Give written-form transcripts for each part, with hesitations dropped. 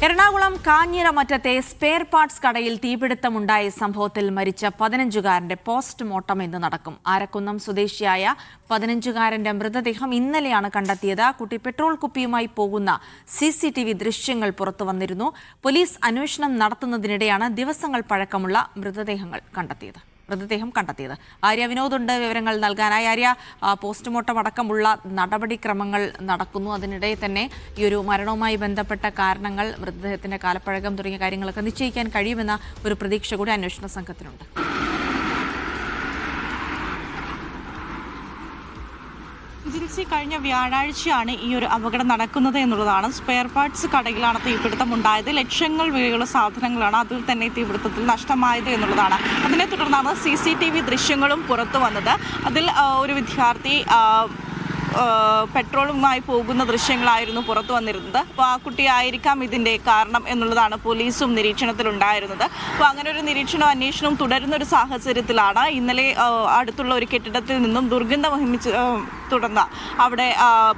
Ernakulam കാഞ്ഞിരമറ്റത്തെ spare parts കടയിൽ തീപിടുത്തമുണ്ടായ സംഭവത്തിൽ മരിച്ച 15-കാരന്റെ പോസ്റ്റ്മോർട്ടം ഇന്ന് നടക്കും. ആരക്കുന്നം സ്വദേശിയായ 15-കാരന്റെ മൃതദേഹം ഇന്നലെയാണ് കണ്ടെത്തിയത്. കുട്ടി പെട്രോൾ കുപ്പിയുമായി പോകുന്ന CCTV ദൃശ്യങ്ങൾ പുറത്തുവന്നിരുന്നു. പോലീസ് അന്വേഷണം നടത്തുന്നതിനിടെയാണ് ദിവസങ്ങൾ പഴക്കമുള്ള മൃതദേഹം കണ്ടെത്തിയത്. ആര്യ വിനോദുണ്ട് വിവരങ്ങൾ നൽകാനായി. ആര്യ, പോസ്റ്റ്മോർട്ടം അടക്കമുള്ള നടപടിക്രമങ്ങൾ നടക്കുന്നു. അതിനിടെ തന്നെ ഈ ഒരു മരണവുമായി ബന്ധപ്പെട്ട കാരണങ്ങൾ, മൃതദേഹത്തിന്റെ കാലപ്പഴക്കം തുടങ്ങിയ കാര്യങ്ങളൊക്കെ നിശ്ചയിക്കാൻ കഴിയുമെന്ന ഒരു പ്രതീക്ഷ കൂടി അന്വേഷണ സംഘത്തിനുണ്ട്. കഴിഞ്ഞ വ്യാഴാഴ്ചയാണ് ഈ ഒരു അപകടം നടക്കുന്നത് എന്നുള്ളതാണ്. സ്പെയർ പാർട്സ് കടയിലാണ് തീപിടുത്തം ഉണ്ടായത്. ലക്ഷങ്ങൾ വിലയുള്ള സാധനങ്ങളാണ് അതിൽ തന്നെ തീപിടുത്തത്തിൽ നഷ്ടമായത് എന്നുള്ളതാണ്. അതിനെ തുടർന്നാണ് CCTV ദൃശ്യങ്ങളും പുറത്തു വന്നത്. അതിൽ ഒരു വിദ്യാർത്ഥി പെട്രോളുമായി പോകുന്ന ദൃശ്യങ്ങളായിരുന്നു പുറത്തു വന്നിരുന്നത്. അപ്പോൾ ആ കുട്ടിയായിരിക്കാം ഇതിൻ്റെ കാരണം എന്നുള്ളതാണ് പോലീസും നിരീക്ഷണത്തിലുണ്ടായിരുന്നത്. അപ്പോൾ അങ്ങനെ ഒരു നിരീക്ഷണവും അന്വേഷണവും തുടരുന്ന ഒരു സാഹചര്യത്തിലാണ് ഇന്നലെ അടുത്തുള്ള ഒരു കെട്ടിടത്തിൽ നിന്നും ദുർഗന്ധം വഹിച്ച് തുടർന്ന് അവിടെ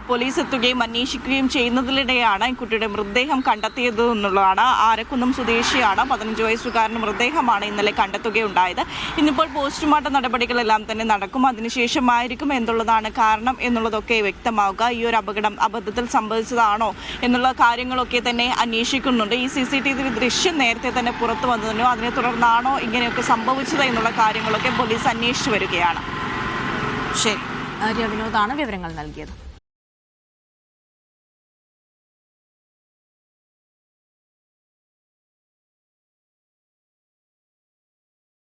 പോലീസ് എത്തുകയും അന്വേഷിക്കുകയും ചെയ്യുന്നതിനിടെയാണ് ഈ കുട്ടിയുടെ മൃതദേഹം കണ്ടെത്തിയത് എന്നുള്ളതാണ്. ആരക്കുന്നം സ്വദേശിയാണ്. 15 വയസ്സുകാരൻ്റെ മൃതദേഹമാണ് ഇന്നലെ കണ്ടെത്തുകയുണ്ടായത്. ഇന്നിപ്പോൾ പോസ്റ്റ്മോർട്ടം നടപടികളെല്ലാം തന്നെ നടക്കും. അതിനുശേഷമായിരിക്കും എന്തുള്ളതാണ് കാരണം എന്നുള്ളതൊക്കെ വ്യക്തമാവുക. ഈ ഒരു അബദ്ധത്തിൽ സംഭവിച്ചതാണോ എന്നുള്ള കാര്യങ്ങളൊക്കെ തന്നെ അന്വേഷിക്കുന്നുണ്ട്. ഈ CCTV ദൃശ്യം നേരത്തെ തന്നെ പുറത്തു വന്നതിനോ അതിനെ തുടർന്നാണോ ഇങ്ങനെയൊക്കെ സംഭവിച്ചത് എന്നുള്ള കാര്യങ്ങളൊക്കെ പോലീസ് അന്വേഷിച്ചു വരികയാണ്. ശരി, ആര്യ വിനോദാണ് വിവരങ്ങൾ നൽകിയത്.